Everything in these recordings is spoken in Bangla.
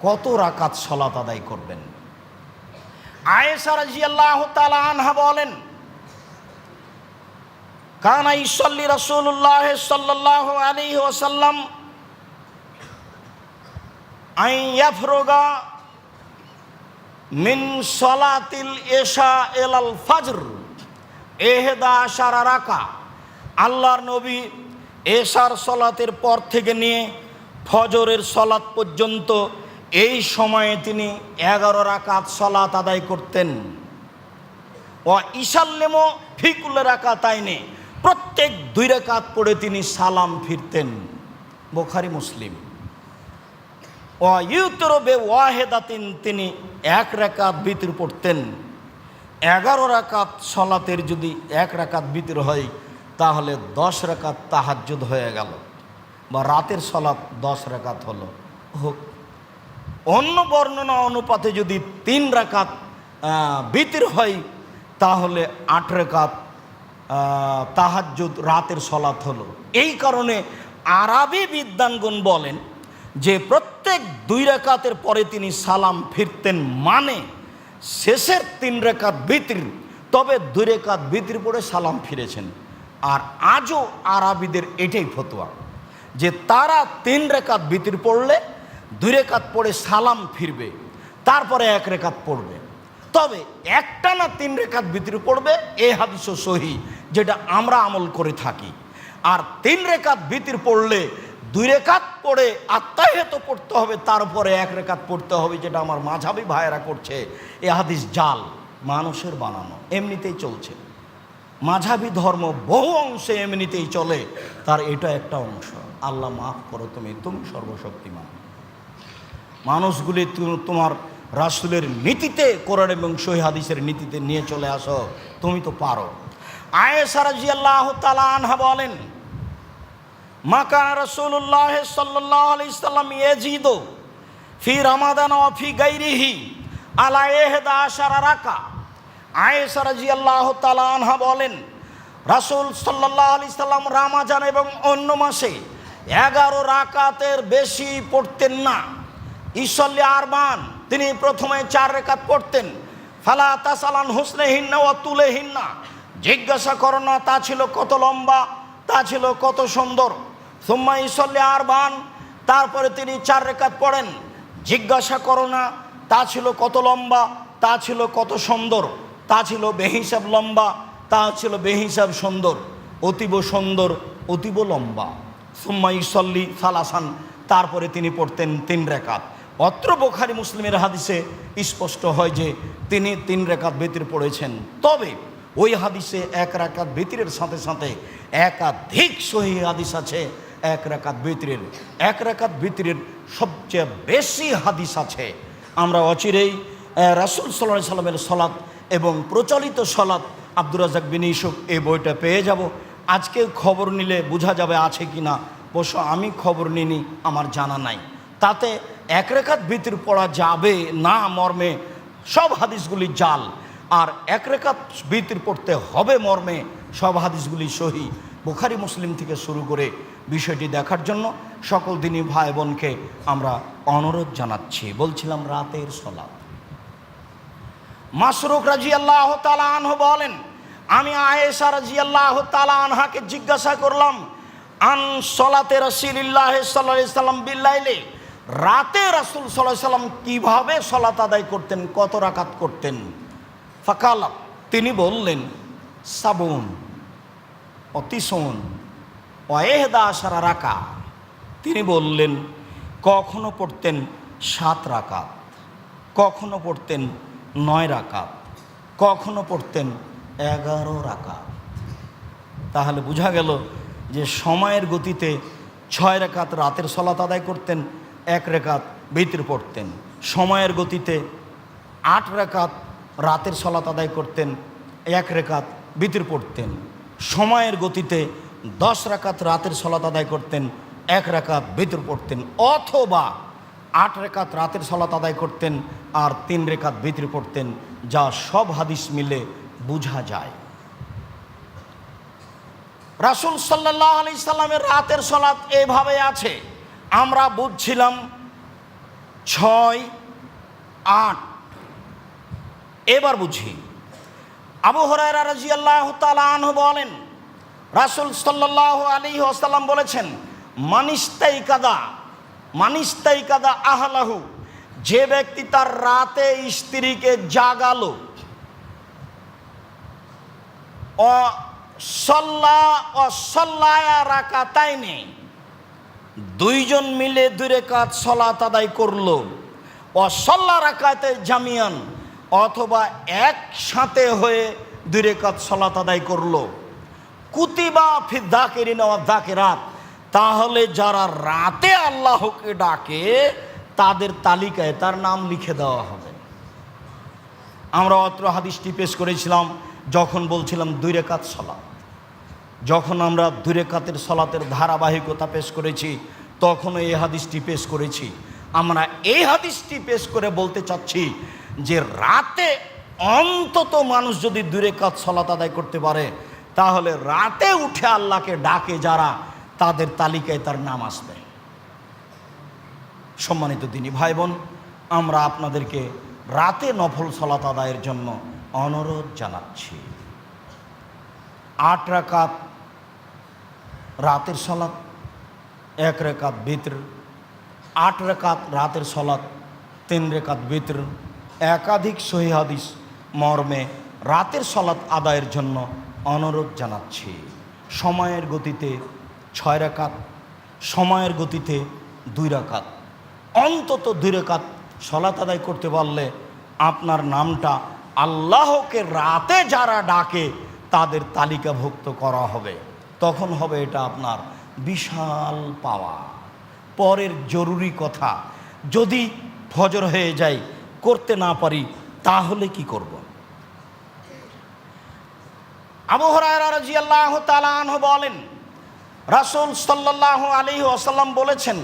কত রাকাত সালাত আদায় করবেন? আয়েশা রাদিয়াল্লাহু তাআলা আনহা বলেন, কানা ইউসাল্লি রাসূলুল্লাহ সাল্লাল্লাহু আলাইহি ওয়াসাল্লাম আন ইয়াফরুগা মিন সালাতিল ইশা ইলাল ফজর 11 রাকা। আল্লাহর নবী এশার সলাতের পর থেকে নিয়ে ফজরের সলাত পর্যন্ত এই সময়ে তিনি 11 রাকাত সলাত আদায় করতেন। ও ইসাল্লেমো ফি কুল্লি রাকাতাইনে, প্রত্যেক 2 রাকাত পড়ে তিনি সালাম ফিরতেন। বুখারী মুসলিম। ও ইউতরু বে ওয়াহিদাতিন, তিনি 1 রাকাত বিতর পড়তেন। 11 রাকাত সলাতের যদি 1 রাকাত বিতর হয় তাহলে 10 রাকাত তাহাজ্জুদ হয়ে গেল, বা রাতের সলাত 10 রাকাত হলো। হোক, অন্য বর্ণনা অনুপাতে যদি 3 রাকাত বিতর হয় তাহলে 8 রাকাত তাহাজ্জুদ রাতের সলাত হলো। এই কারণে আরবি বিদ্বানগণ বলেন যে প্রত্যেক 2 রাকাতের পরে তিনি সালাম ফিরতেন, মানে শেষের 3 রাকাত বিতর, তবে 2 রাকাত বিতর পড়ে সালাম ফিরেছেন। আর আজও আরবিদের এটাই ফতোয়া যে তারা 3 রাকাত বিতর পড়লে 2 রাকাত পড়ে সালাম ফিরবে, তারপরে 1 রাকাত পড়বে। তবে একটানা 3 রাকাত বিতর পড়বে, এই হাদিসও সহিহ, যেটা আমরা আমল করে থাকি। আর 3 রাকাত বিতর পড়লে 2 রাকাত পড়ে আত্তাহিয়াত পড়তে হবে, তারপরে 1 রাকাত পড়তে হবে, যেটা আমার মাঝহাবি ভাইয়েরা করছে। এই হাদিস জাল, মানুষের বানানো, এমনিতেই চলছে। মাঝহাবি ধর্ম বহু অংশে এমনিতেই চলে, তার এটা একটা অংশ। আল্লাহ মাফ করো, তুমি সর্বশক্তিমান। মানুষগুলি তোমার রাসূলের নীতিতে, কোরআন এবং সহিহ হাদিসের নীতিতে নিয়ে চলে আসো, তুমি তো পারো। আয়েশা রাদিয়াল্লাহু তাআলা আনহা বলেন, মাকা রাসূলুল্লাহ সাল্লাল্লাহু আলাইহি সাল্লাম ইয়াজিদু ফি রমাদান ওয়া ফি গায়রিহি আলা 11 রাকা। আয়েশা রাদিয়াল্লাহু তাআলা আনহা বলেন, রাসূল সাল্লাল্লাহু আলাইহি সাল্লাম রমাজান এবং অন্য মাসে 11 রাকাতের বেশি পড়তেন না। ইসল্লি আরবান, তিনি প্রথমে 4 রাকাত পড়তেন। ফালা তাসালান হুসনেহিন্না ওয়া তুলেহিন্না, জিজ্ঞাসা করো না তা ছিল কত লম্বা, তা ছিল কত সুন্দর। সুম্মা ইসল্লি আরবান, তারপরে তিনি 4 রাকাত পড়েন। জিজ্ঞাসা করো না তা ছিল কত লম্বা, তা ছিল কত সুন্দর, তা ছিল বেহিসাব লম্বা, তা ছিল বেহিসাব সুন্দর, অতীব সুন্দর, অতীব লম্বা। সুম্মা ইসল্লি সালাসান, তারপরে তিনি পড়তেন 3 রাকাত। অত্র বুখারী মুসলিমের হাদিসে স্পষ্ট হয় যে তিনি 3 রাকাত বিতর পড়েছেন। তবে ওই হাদিসে 1 রাকাত বিতরের সাথে সাথে একাধিক সহিহ হাদিস আছে 1 রাকাত বিতরের। 1 রাকাত বিতরের সবচেয়ে বেশি হাদিস আছে। আমরা অচিরেই রাসূল সাল্লাল্লাহু আলাইহি সাল্লামের সলাত এবং প্রচলিত সলাত আব্দুর রাজ্জাক বিন ইউসুফ এই বইটা পেয়ে যাব। আজকে খবর নিলে বোঝা যাবে আছে কি না। অবশ্য আমি খবর নিনি, আমার জানা নাই। তাতে 1 রাকাত বিতর পড়া যাবে না মর্মে সব হাদিসগুলি জাল, আর 1 রাকাত বিতর পড়তে হবে মর্মে সব হাদিসগুলি সহিহ। বুখারী মুসলিম থেকে শুরু করে বিষয়টি দেখার জন্য সকল দিনী ভাই বোনকে আমরা অনুরোধ জানাচ্ছি। বলছিলাম রাতের সলাত। মাসরুক রাদিয়াল্লাহু তাআলা আনহু বলেন, আমি আয়েশা রাদিয়াল্লাহু তাআলা আনহাকে জিজ্ঞাসা করলাম, আন সলাতে রাসূলুল্লাহ সাল্লাল্লাহু আলাইহি সাল্লাম বিল্লাইলে, রাতে রাসূল সাল্লাল্লাহু আলাইহি সাল্লাম কিভাবে সলাত আদায় করতেন, কত রাকাত করতেন। ফাকালা, তিনি বললেন, সাবুন অতিসুন ওয়া 11 রাকা। তিনি বললেন কখনো পড়তেন 7 রাকাত, কখনো পড়তেন 9 রাকাত, কখনো পড়তেন 11 রাকাত। তাহলে বোঝা গেল যে সময়ের গতিতে 6 রাকাত রাতের সলাত আদায় করতেন, 1 রাকাত বিতর পড়তেন। সময়ের গতিতে 8 রাকাত রাতের সলাত আদায় করতেন, 1 রাকাত বিতর পড়তেন। সময়ের গতিতে 10 রাকাত রাতের সলাত আদায় করতেন, 1 রাকাত বিতর পড়তেন। অথবা 8 রাকাত রাতের সলাত আদায় করতেন আর 3 রাকাত বিতর পড়তেন, যা সব হাদিস মিলে বোঝা যায়। রাসূল সাল্লাল্লাহু আলাইহি সাল্লামের রাতের সলাত এভাবে আছে। আমরা বুঝছিলাম 6, 8। এবার বুঝি। আবু হুরায়রা রাদিয়াল্লাহু তাআলা আনহু বলেন, রাসূল সাল্লাল্লাহু আলাইহি ওয়াসাল্লাম বলেছেন, মানিস্তাইকাদা আহলাহু, যে ব্যক্তি তার রাতে স্ত্রীকে জাগালো, সাল্লায়া রাকাতাইনি, দুইজন মিলে 2 রাকাত সালাত আদায় করলো, সাল্লা রাকাতে জামিয়ান, অথবা একসাথে হয়ে 2 রাকাত সালাত আদায় করলো, কুতিবা ফি যাকিরিন ওয়া যাকিরাত, তাহলে যারা রাতে আল্লাহকে ডাকে তাদের তালিকায় তার নাম লিখে দেওয়া হবে। আমরা অত্র হাদিসটি পেশ করেছিলাম যখন বলছিলাম 2 রাকাত সালাত। যখন আমরা 2 রাকাতের সালাতের ধারাবাহিকতা পেশ করেছি তখনও এই হাদিসটি পেশ করেছি। আমরা এই হাদিসটি পেশ করে বলতে চাচ্ছি যে রাতে অন্তত মানুষ যদি 2 রাকাত সালাত আদায় করতে পারে তাহলে রাতে উঠে আল্লাহকে ডাকে যারা, তাদের তালিকায় তার নাম আসবে। সম্মানিত দিনী ভাই বোন, আমরা আপনাদেরকে রাতে নফল সালাত আদায়ের জন্য অনুরোধ জানাচ্ছি। 8 রাকাত রাতের সালাত, 1 রাকাত বিতর, 8 রাকাত রাতের সালাত, 3 রাকাত বিতর, একাধিক সহিহ হাদিস মর্মে রাতের সালাত আদায়ের জন্য অনুরোধ জানাচ্ছি। সময়ের গতিতে 6 রাকাত, সময়ের গতিতে 2 রাকাত, অন্তত 2 রাকাত সালাত আদায় করতে পারলে আপনার নামটা আল্লাহকে রাতে যারা ডাকে তাদের তালিকাভুক্ত করা হবে। তখন হবে এটা আপনার বিশাল পাওয়া। পরের জরুরি কথা, যদি ফজর হয়ে যায় করতে না পারি তাহলে কি করব? আবু হুরায়রা রাদিয়াল্লাহু তাআলা আনহু বলেন, রাসূল সাল্লাল্লাহু আলাইহি ওয়াসাল্লাম বলেছেন,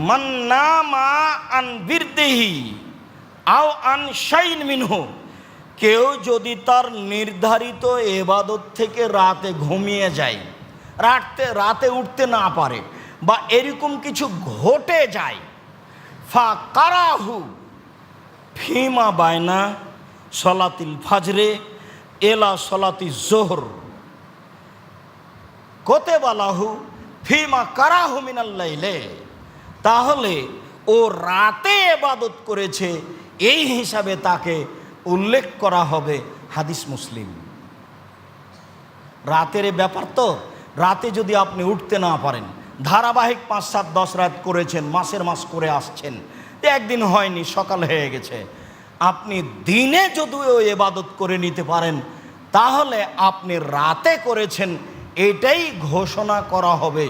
মান নামা আন বিরদিহি আও আন শাইন মিনহু, কেউ যদি তার নির্ধারিত ইবাদত থেকে রাতে ঘুমিয়ে যায়, রাতে উঠতে না পারে বা এরকম কিছু ঘটে যায়, ফাকারাহু ফিমা বাইনা সলাতিল ফাজরে এলা সলাতি জোহর কোতেবালাহু ফিমা কারাহু মিনাল লাইলে, তাহলে ও রাতে ইবাদত করেছে এই হিসাবে তাকে উল্লেখ করা হবে। হাদিস মুসলিম। রাতের ব্যাপার তো, রাতে যদি আপনি উঠতে না পারেন, ধারাবাহিক 5, 7, 10 রাত করেছেন, মাসের মাস করে আসছেন, একদিন হয়নি, সকাল হয়ে গেছে, আপনি দিনে যদি ওই ইবাদত করে নিতে পারেন তাহলে আপনি রাতে করেছেন এটাই ঘোষণা করা হবে,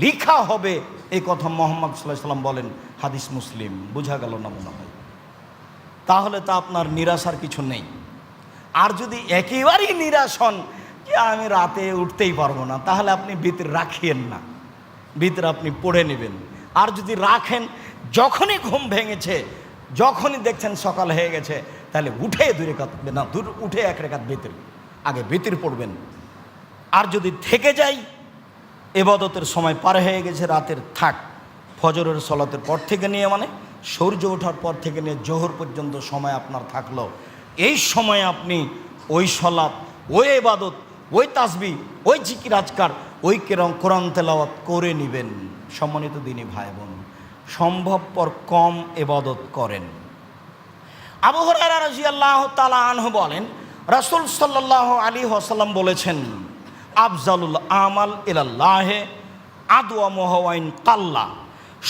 লিখা হবে। এই কথা মুহাম্মদ সাল্লাল্লাহু আলাইহি ওয়াসাল্লাম বলেন। হাদিস মুসলিম। বোঝা গেল না মনে হয়? তাহলে তো আপনার নিরাশার কিছু নেই। আর যদি একেবারেই নিরাশ হন যে আমি রাতে উঠতেই পারবো না, তাহলে আপনি বিতর রাখিয়েন না, বিতর আপনি পড়ে নেবেন। আর যদি রাখেন, যখনই ঘুম ভেঙেছে, যখনই দেখছেন সকাল হয়ে গেছে, তাহলে উঠে 2 রাকাত না, উঠে 1 রাকাত বিতর, আগে বিতর পড়বেন। আর যদি থেকে যাই, ইবাদতের সময় পার হয়ে গেছে রাতের, থাক, ফজরের সালাতের পর থেকে নিয়ে মানে সূর্য ওঠার পর থেকে নিয়ে জোহর পর্যন্ত সময় আপনার থাকলো, এই সময় আপনি ওই সালাত, ওই ইবাদত, ওই তাসবিহ, ওই জিকির আজকার, ওই কোরআন তেলাওয়াত করে নেবেন। সম্মানিত দিনী ভাই বোন, সম্ভবপর কম ইবাদত করেন। আবু হুরায়রা রাদিয়াল্লাহু তাআলা আনহু বলেন, রাসূল সাল্লাল্লাহু আলাইহি ওয়াসাল্লাম বলেছেন, আফজালুল আমাল ইলাল্লাহে আদওয়ামুহু ওয়া ইন কাল্লা,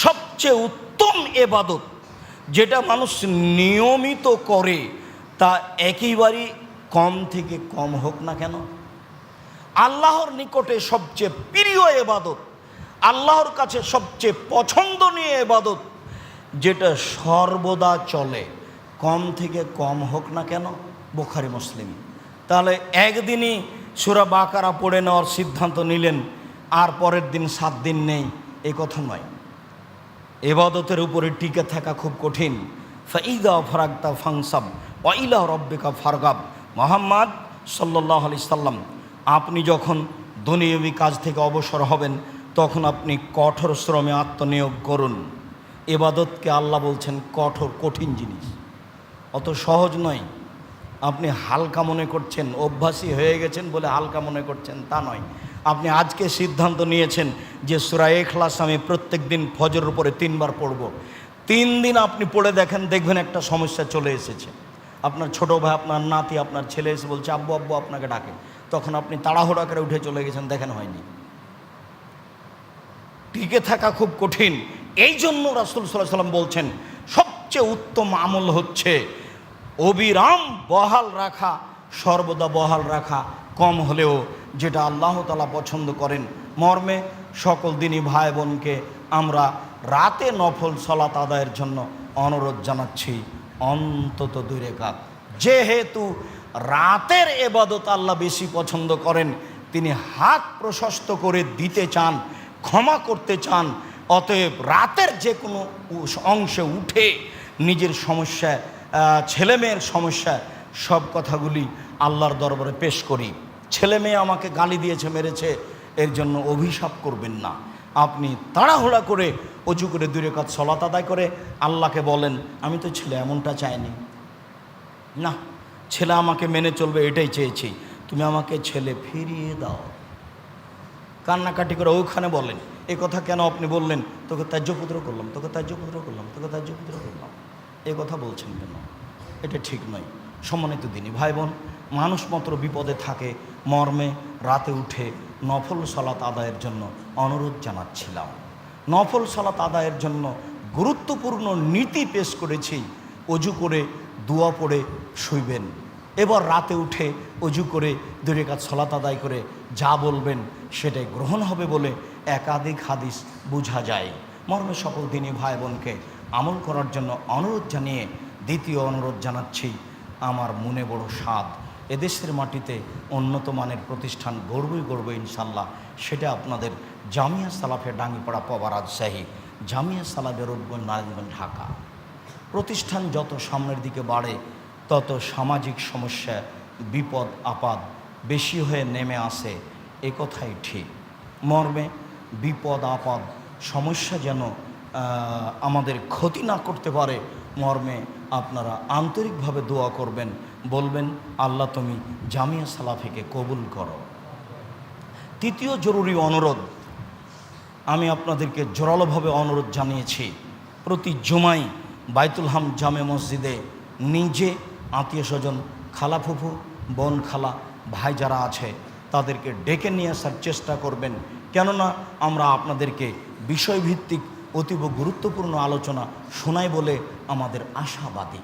সবচেয়ে উত্তম ইবাদত যেটা মানুষ নিয়মিত করে তা একেবারেই কম থেকে কম হোক না কেন। আল্লাহর নিকটে সবচেয়ে প্রিয় ইবাদত, আল্লাহর কাছে সবচেয়ে পছন্দনীয় ইবাদত যেটা সর্বদা চলে, কম থেকে কম হোক না কেন। বুখারী মুসলিম। তাহলে একদিনই সূরা বাকারা পড়ে নেওয়ার সিদ্ধান্ত নিলেন, আর পরের দিন 7 দিন নেই, এই কথা নয়। ইবাদতের উপরে টিকে থাকা খুব কঠিন। ফাইদা ফারাগতা ফাংসাব ওয়া ইলা রাব্বিকা ফারগাব। মুহাম্মদ সাল্লাল্লাহু আলাইহি সাল্লাম, আপনি যখন দুনিয়াবী কাজ থেকে অবসর হবেন তখন আপনি কঠোর শ্রমে আত্মনিয়োগ করুন। এবাদতকে আল্লাহ বলছেন কঠোর, কঠিন জিনিস, অত সহজ নয়। আপনি হালকা মনে করছেন, অভ্যাসী হয়ে গেছেন বলে হালকা মনে করছেন, তা নয়। আপনি আজকে সিদ্ধান্ত নিয়েছেন যে সূরা ইখলাস আমি প্রত্যেক দিন ফজরের উপরে 3 বার পড়ব। 3 দিন আপনি পড়ে দেখেন, দেখবেন একটা সমস্যা চলে এসেছে। আপনার ছোট ভাই, আপনার নাতি, আপনার ছেলে এসে বলছে আব্বু আব্বু আপনাকে ডাকে, তখন আপনি তাড়াহুড়া করে উঠে চলে গেছেন, দেখেন হয়নি। টিকে থাকা খুব কঠিন। এই জন্য রাসূল সাল্লাল্লাহু আলাইহি ওয়াসাল্লাম বলছেন সবচেয়ে উত্তম আমল হচ্ছে অবিরাম বহাল রাখা, সর্বদা বহাল রাখা, কম হলেও যেটা আল্লাহ তাআলা পছন্দ করেন। মর্মে সকল দিনই ভাই বোনকে আমরা রাতে নফল সালাত আদায়ের জন্য অনুরোধ জানাচ্ছি, অন্তত 2 রাকাত। যেহেতু রাতের ইবাদত আল্লাহ বেশি পছন্দ করেন, তিনি হাত প্রশস্ত করে দিতে চান, ক্ষমা করতে চান। অতএব রাতের যে কোনো অংশে উঠে নিজের সমস্যা, ছেলে মেয়ের সমস্যা, সব কথাগুলি আল্লাহর দরবারে পেশ করি। ছেলে মেয়ে আমাকে গালি দিয়েছে, মেরেছে, এর জন্য অভিশাপ করবেন না। আপনি তাড়াহুড়া করে অজু করে 2 রাকাত সালাত আদায় করে আল্লাহকে বলেন আমি তো ছেলে এমনটা চাইনি, না ছেলে আমাকে মেনে চলবে এটাই চেয়েছি, তুমি আমাকে ছেলে ফিরিয়ে দাও। কান্নাকাটি করে ওখানে বলেন এ কথা কেন আপনি বললেন, তোকে ত্যায্যপুত্র করলাম, তোকে ত্যায্যপুত্র করলাম, তোকে ত্যায্যপুত্র করলাম, এ কথা বলছেন কেন? এটা ঠিক নয়। সম্মানিত দিনী ভাই বোন, মানুষ মাত্র বিপদে থাকে, মর্মে রাতে উঠে নফল সালাত আদায়ের জন্য অনুরোধ জানাচ্ছিলাম। নফল সালাত আদায়ের জন্য গুরুত্বপূর্ণ নীতি পেশ করেছি। অজু করে দোয়া পড়ে শুইবেন, এবার রাতে উঠে অজু করে 2 রাকাত সালাত আদায় করে যা বলবেন সেটাই গ্রহণ হবে বলে একাধিক হাদিস বোঝা যায়। মর্মে সকল দিনী ভাই বোনকে আমল করার জন্য অনুরোধ জানিয়ে দ্বিতীয় অনুরোধ জানাচ্ছি, আমার মনে বড় স্বাদ এদেশের মাটিতে উন্নত মানের প্রতিষ্ঠান গড়বই ইনশাল্লাহ। সেটা আপনাদের জামিয়া সালাফে ডাঙ্গিপাড়া পবা রাজশাহী, জামিয়া সালাফে রূপগঞ্জ নারায়ণগঞ্জ ঢাকা। প্রতিষ্ঠান যত সামনের দিকে বাড়ে তত সামাজিক সমস্যা, বিপদ আপদ বেশি হয়ে নেমে আসে, এ কথাই ঠিক। মর্মে বিপদ আপদ সমস্যা যেন আমাদের ক্ষতি না করতে পারে, মর্মে আপনারা আন্তরিকভাবে দোয়া করবেন, বলবেন আল্লাহ তুমি জামিয়া সালাফিকে কবুল করো। তৃতীয় জরুরি অনুরোধ, আমি আপনাদেরকে জোরালোভাবে অনুরোধ জানিয়েছি, প্রতি জুমায় বাইতুল হাম জামে মসজিদে নিজে আত্মীয় স্বজন, খালা ফুফু, বোন খালা, ভাই যারা আছে তাদেরকে ডেকে নিয়ে আসার চেষ্টা করবেন। কেননা আমরা আপনাদেরকে বিষয়ভিত্তিক অতীব গুরুত্বপূর্ণ আলোচনা শোনাই বলে আমাদের আশাবাদী।